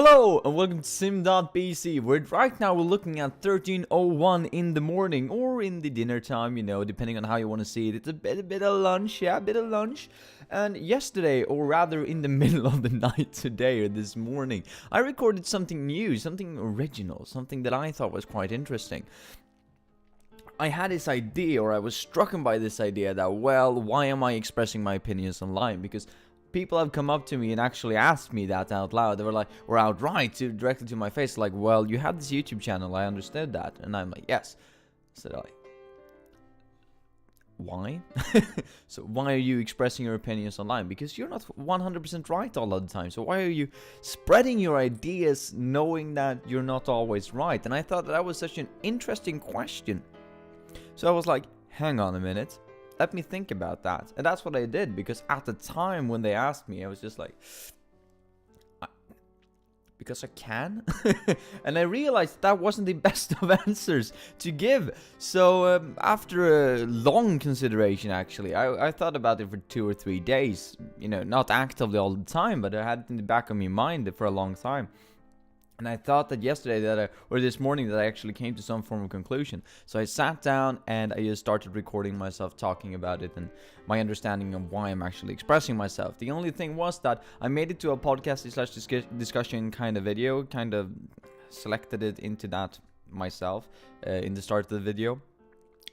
Hello and welcome to sim.bc, where right now we're looking at 13:01 in the morning or in the dinner time, depending on how you want to see it. It's a bit of lunch, a bit of lunch. And yesterday, or rather in the middle of the night today or this morning, I recorded something new, something original, something that I thought was quite interesting. I had this idea, or I was struck by this idea that, well, why am I expressing my opinions online? Because people have come up to me and actually asked me that out loud. They were like, or outright, directly to my face, like, well, you have this YouTube channel, I understood that. And I'm like, yes. Said I. Why? So why are you expressing your opinions online? Because you're not 100% right all of the time. So why are you spreading your ideas knowing that you're not always right? And I thought that was such an interesting question. So I was like, hang on a minute. Let me think about that. And that's what I did, because at the time when they asked me, I was just like, because I can. And I realized that wasn't the best of answers to give. So after a long consideration, actually, I thought about it for 2 or 3 days. Not actively all the time, but I had it in the back of my mind for a long time. And I thought that yesterday or this morning that I actually came to some form of conclusion. So I sat down and I just started recording myself talking about it and my understanding of why I'm actually expressing myself. The only thing was that I made it to a podcast/discussion kind of video, kind of selected it into that myself in the start of the video.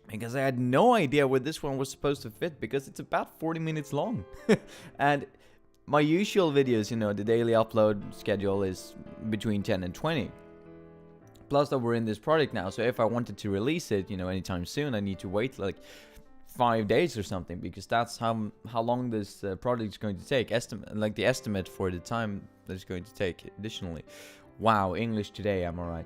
Because I had no idea where this one was supposed to fit, because it's about 40 minutes long. And my usual videos, the daily upload schedule is between 10 and 20. Plus that we're in this project now, so if I wanted to release it, anytime soon, I need to wait like 5 days or something, because that's how long this project is going to take. The estimate for the time that it's going to take additionally. Wow, English today, am I right?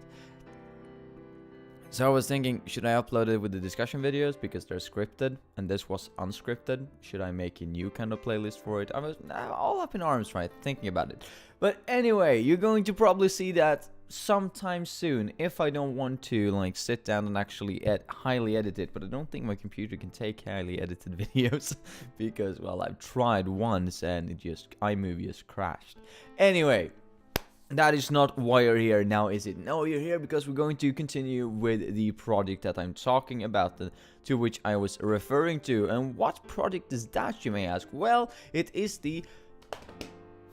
So I was thinking, should I upload it with the discussion videos because they're scripted and this was unscripted? Should I make a new kind of playlist for it? I was all up in arms, right, thinking about it. But anyway, you're going to probably see that sometime soon, if I don't want to sit down and actually highly edit it. But I don't think my computer can take highly edited videos because, well, I've tried once and iMovie just crashed. Anyway, that is not why you're here now, is it? No, you're here because we're going to continue with the project that I'm talking about, to which I was referring to. And what project is that, you may ask? Well, it is the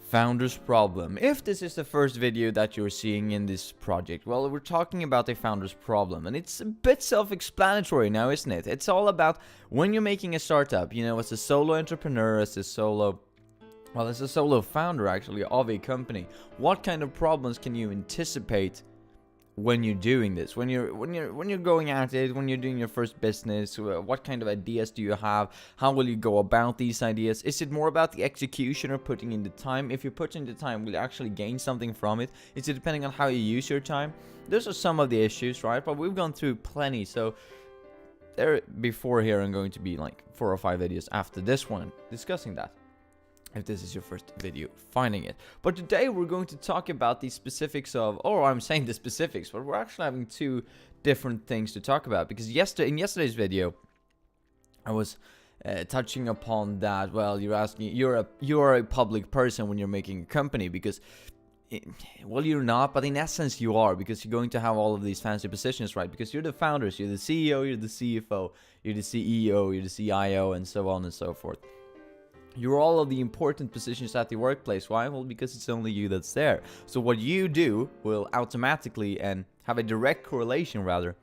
founder's problem. If this is the first video that you're seeing in this project, well, we're talking about the founder's problem. And it's a bit self-explanatory now, isn't it? It's all about when you're making a startup, as a solo entrepreneur, as a solo founder actually of a company, what kind of problems can you anticipate when you're doing this? When you're going at it, when you're doing your first business, what kind of ideas do you have? How will you go about these ideas? Is it more about the execution or putting in the time? If you put in the time, will you actually gain something from it? Is it depending on how you use your time? Those are some of the issues, right? But we've gone through plenty, so before here I'm going to be like 4 or 5 videos after this one discussing that, if this is your first video finding it. But today we're going to talk about the specifics of, I'm saying the specifics, but we're actually having 2 different things to talk about. Because in yesterday's video, I was touching upon that, well, you're a public person when you're making a company, because, well, you're not, but in essence you are, because you're going to have all of these fancy positions, right? Because you're the founders, you're the CEO, you're the CFO, you're the CEO, you're the CIO, and so on and so forth. You're all of the important positions at the workplace. Why? Well, because it's only you that's there. So what you do will automatically and have a direct correlation, rather,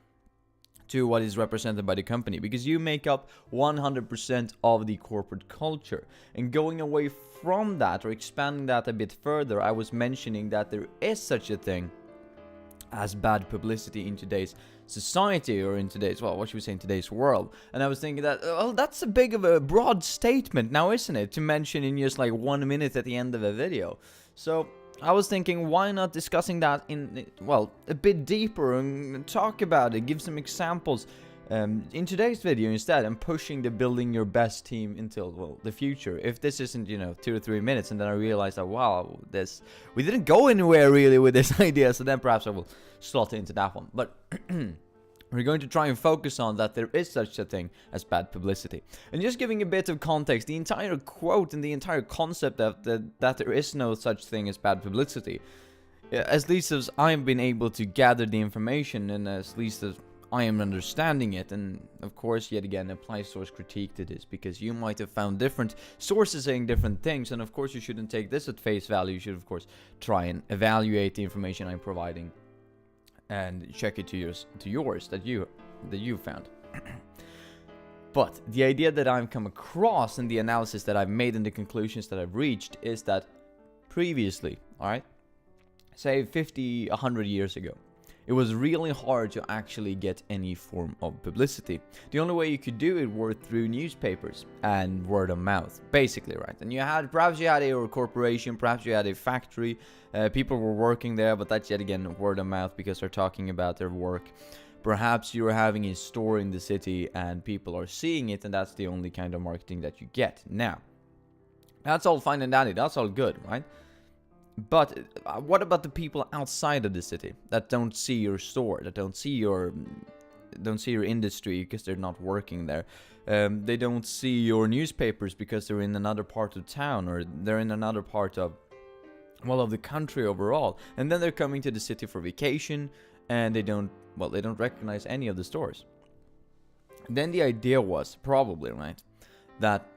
to what is represented by the company, because you make up 100% of the corporate culture. And going away from that, or expanding that a bit further, I was mentioning that there is such a thing as bad publicity in today's society, or in today's, well, what should we say, in today's world. And I was thinking that, well, that's a big of a broad statement now, isn't it, to mention in just like 1 minute at the end of a video. So I was thinking, why not discussing that a bit deeper and talk about it, give some examples in today's video instead, and pushing the building your best team until, well, the future. If this isn't 2 or 3 minutes, and then I realized that, wow, we didn't go anywhere really with this idea, so then perhaps I will slot into that one. But we're going to try and focus on that there is such a thing as bad publicity. And just giving a bit of context, the entire quote and the entire concept of that there is no such thing as bad publicity As least as I've been able to gather the information, and as least as I am understanding it. And of course, yet again, apply source critique to this, because you might have found different sources saying different things, and of course you shouldn't take this at face value. You should of course try and evaluate the information I'm providing and check it to yours that you found. But the idea that I've come across in the analysis that I've made and the conclusions that I've reached is that previously, alright, say 50, 100 years ago, it was really hard to actually get any form of publicity. The only way you could do it were through newspapers and word of mouth, basically, right? And perhaps you had a corporation, perhaps you had a factory, people were working there, but that's yet again word of mouth because they're talking about their work. Perhaps you're having a store in the city and people are seeing it, and that's the only kind of marketing that you get. Now, that's all fine and dandy, that's all good, right? But what about the people outside of the city that don't see your store, that don't see your industry because they're not working there? They don't see your newspapers because they're in another part of town, or they're in another part of the country overall. And then they're coming to the city for vacation, and they don't recognize any of the stores. Then the idea was probably, right, that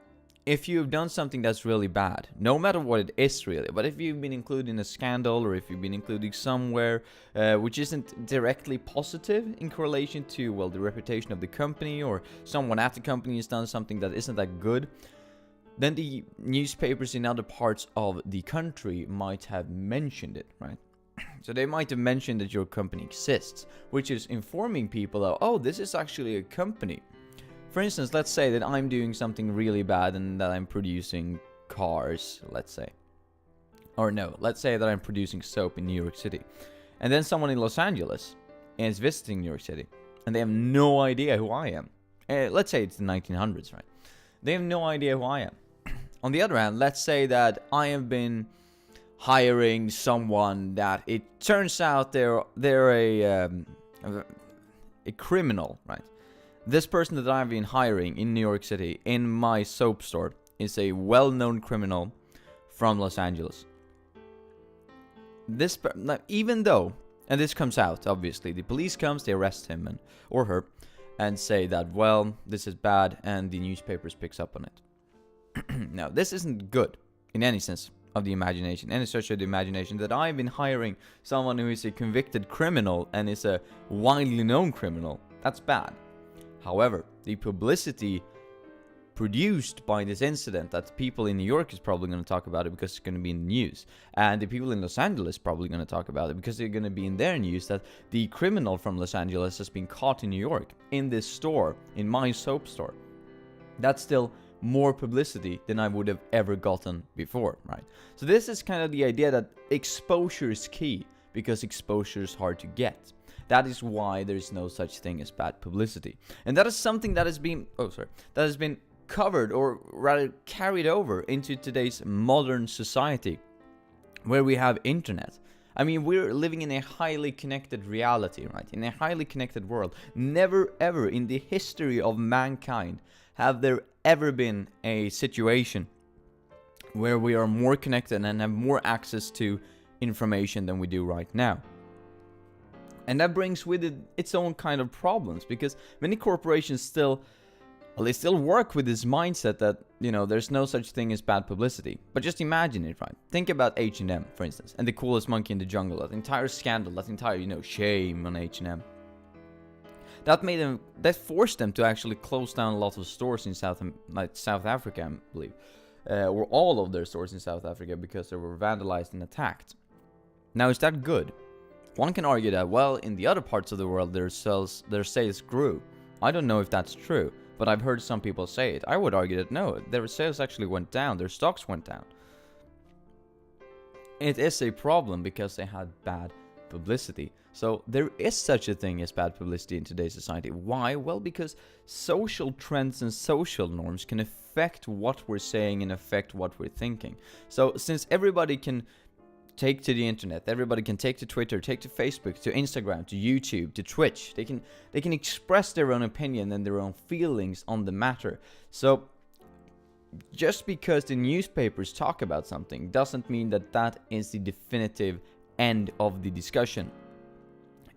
if you've done something that's really bad, no matter what it is really, but if you've been included in a scandal, or if you've been included somewhere which isn't directly positive in correlation to, well, the reputation of the company, or someone at the company has done something that isn't that good, then the newspapers in other parts of the country might have mentioned it, right? So they might have mentioned that your company exists, which is informing people that, oh, this is actually a company. For instance, let's say that I'm doing something really bad and that I'm producing cars, let's say. Or no, let's say that I'm producing soap in New York City. And then someone in Los Angeles is visiting New York City, and they have no idea who I am. Let's say it's the 1900s, right? They have no idea who I am. On the other hand, let's say that I have been hiring someone that it turns out they're a criminal, right? This person that I've been hiring in New York City in my soap store is a well-known criminal from Los Angeles. Even though, and this comes out, obviously, the police comes, they arrest him or her, and say that, well, this is bad, and the newspapers picks up on it. Now, this isn't good in any sense of the imagination, any stretch of the imagination, that I've been hiring someone who is a convicted criminal and is a widely known criminal. That's bad. However, the publicity produced by this incident, that people in New York is probably going to talk about it because it's going to be in the news, and the people in Los Angeles probably going to talk about it because they're going to be in their news, that the criminal from Los Angeles has been caught in New York, in this store, in my soap store. That's still more publicity than I would have ever gotten before, right? So this is kind of the idea that exposure is key, because exposure is hard to get. That is why there is no such thing as bad publicity. And that is something that has been covered, or rather carried over into today's modern society, where we have internet. I mean, we're living in a highly connected reality, right? In a highly connected world. Never ever in the history of mankind have there ever been a situation where we are more connected and have more access to information than we do right now. And that brings with it its own kind of problems, because many corporations still work with this mindset that, there's no such thing as bad publicity. But just imagine it, right? Think about H&M, for instance, and the coolest monkey in the jungle, that entire scandal, that entire, shame on H&M. That forced them to actually close down a lot of stores in South Africa, I believe. Or all of their stores in South Africa, because they were vandalized and attacked. Now, is that good? One can argue that, well, in the other parts of the world, their sales grew. I don't know if that's true, but I've heard some people say it. I would argue that no, their sales actually went down, their stocks went down. It is a problem because they had bad publicity. So there is such a thing as bad publicity in today's society. Why? Well, because social trends and social norms can affect what we're saying and affect what we're thinking. So since everybody can take to the internet, everybody can take to Twitter, take to Facebook, to Instagram, to YouTube, to Twitch. They can express their own opinion and their own feelings on the matter. So just because the newspapers talk about something doesn't mean that that is the definitive end of the discussion.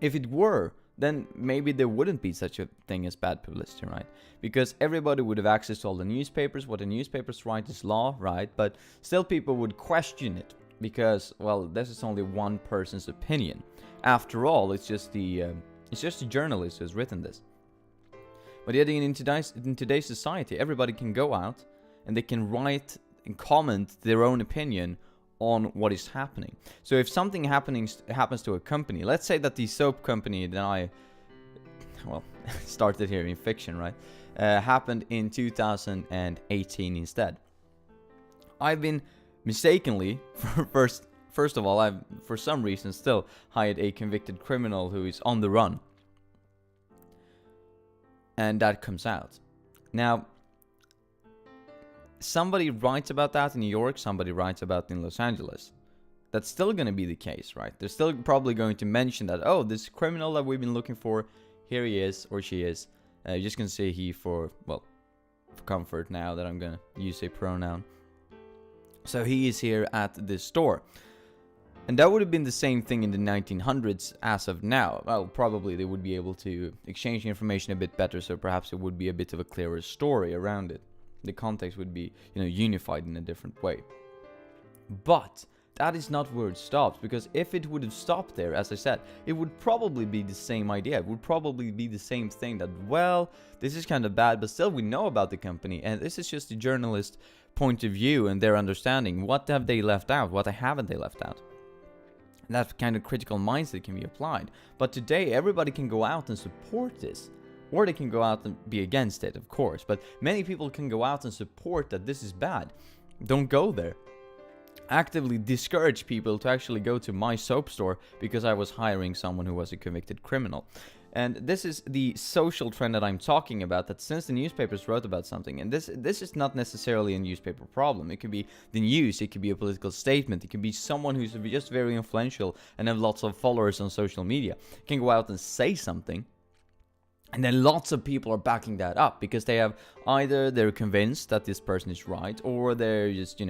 If it were, then maybe there wouldn't be such a thing as bad publicity, right? Because everybody would have access to all the newspapers. What the newspapers write is law, right? But still people would question it because, well, this is only one person's opinion. After all, it's just a journalist who's written this. But yet in today's society, everybody can go out and they can write and comment their own opinion on what is happening. So if something happens to a company, let's say that the soap company that I, well, started here in fiction, right, happened in 2018 instead. I've been mistakenly, first of all, I've for some reason still hired a convicted criminal who is on the run. And that comes out. Now, somebody writes about that in New York, somebody writes about it in Los Angeles. That's still going to be the case, right? They're still probably going to mention that, oh, this criminal that we've been looking for, here he is, or she is. You're just going to say he for comfort now that I'm going to use a pronoun. So he is here at this store. And that would have been the same thing in the 1900s as of now. Well, probably they would be able to exchange information a bit better, so perhaps it would be a bit of a clearer story around it. The context would be, unified in a different way. But that is not where it stops, because if it would have stopped there, as I said, it would probably be the same idea. It would probably be the same thing that, well, this is kind of bad, but still we know about the company, and this is just a journalist point of view and their understanding. What have they left out? What haven't they left out? That kind of critical mindset can be applied. But today, everybody can go out and support this. Or they can go out and be against it, of course. But many people can go out and support that this is bad. Don't go there. Actively discourage people to actually go to my soap store because I was hiring someone who was a convicted criminal. And this is the social trend that I'm talking about, that since the newspapers wrote about something, and this is not necessarily a newspaper problem. It could be the news, it could be a political statement, it could be someone who's just very influential and have lots of followers on social media, can go out and say something. And then lots of people are backing that up because they have either they're convinced that this person is right, or they're just,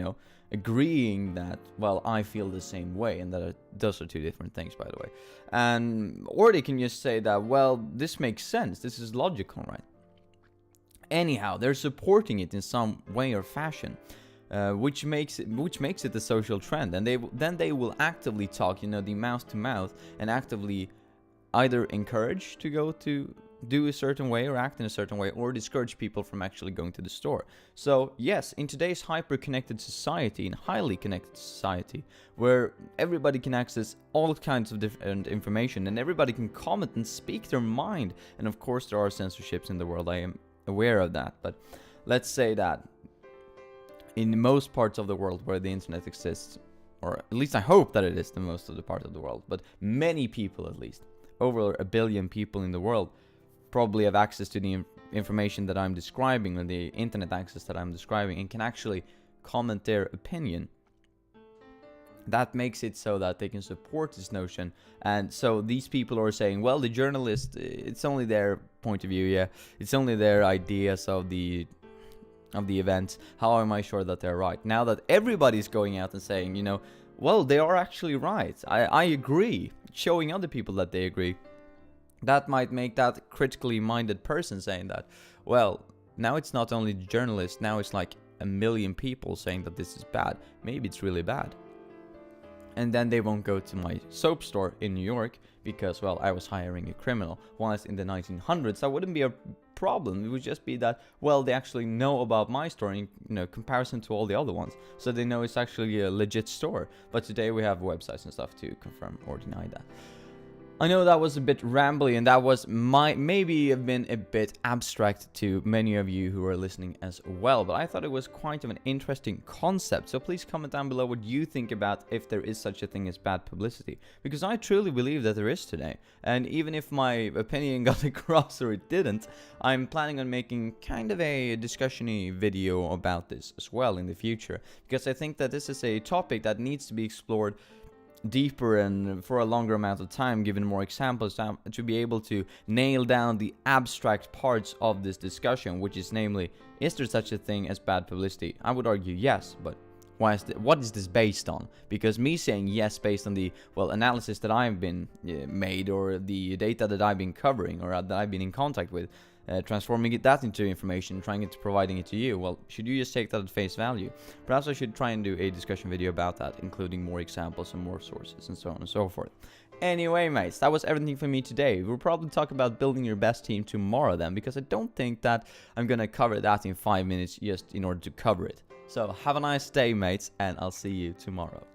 agreeing that, well, I feel the same way, and those are two different things, by the way. And or they can just say that, well, this makes sense, this is logical, right? Anyhow, they're supporting it in some way or fashion, which makes it a social trend, and they will actively talk, the mouth to mouth, and actively either encourage to go to do a certain way or act in a certain way, or discourage people from actually going to the store. So yes, in today's hyper-connected society, in highly connected society, where everybody can access all kinds of different information and everybody can comment and speak their mind, and of course there are censorships in the world, I am aware of that, but let's say that in most parts of the world where the internet exists, or at least I hope that it is the most of the part of the world, but many people, at least over 1 billion people in the world, probably have access to the information that I'm describing, or the internet access that I'm describing, and can actually comment their opinion. That makes it so that they can support this notion. And so these people are saying, well, the journalist, it's only their point of view, yeah, it's only their ideas of the events. How am I sure that they're right? Now that everybody's going out and saying, well, they are actually right, I agree, showing other people that they agree, that might make that critically minded person saying that, well, now it's not only the journalist, now it's like 1 million people saying that this is bad. Maybe it's really bad. And then they won't go to my soap store in New York because, well, I was hiring a criminal. Whilst in the 1900s, that wouldn't be a problem. It would just be that, well, they actually know about my store in comparison to all the other ones. So they know it's actually a legit store. But today we have websites and stuff to confirm or deny that. I know that was a bit rambly, and that was maybe have been a bit abstract to many of you who are listening as well, but I thought it was quite of an interesting concept. So please comment down below what you think about if there is such a thing as bad publicity, because I truly believe that there is today. And even if my opinion got across or it didn't, I'm planning on making kind of a discussion-y video about this as well in the future, because I think that this is a topic that needs to be explored deeper and for a longer amount of time, given more examples, to be able to nail down the abstract parts of this discussion, which is namely, is there such a thing as bad publicity? I would argue yes, but what is this based on? Because me saying yes based on the, well, analysis that I've been made, or the data that I've been covering, or that I've been in contact with, transforming that into information, trying it, providing it to you, well, should you just take that at face value? Perhaps I should try and do a discussion video about that, including more examples and more sources and so on and so forth. Anyway, mates, that was everything for me today. We'll probably talk about building your best team tomorrow then, because I don't think that I'm gonna cover that in 5 minutes just in order to cover it. So have a nice day, mates, and I'll see you tomorrow.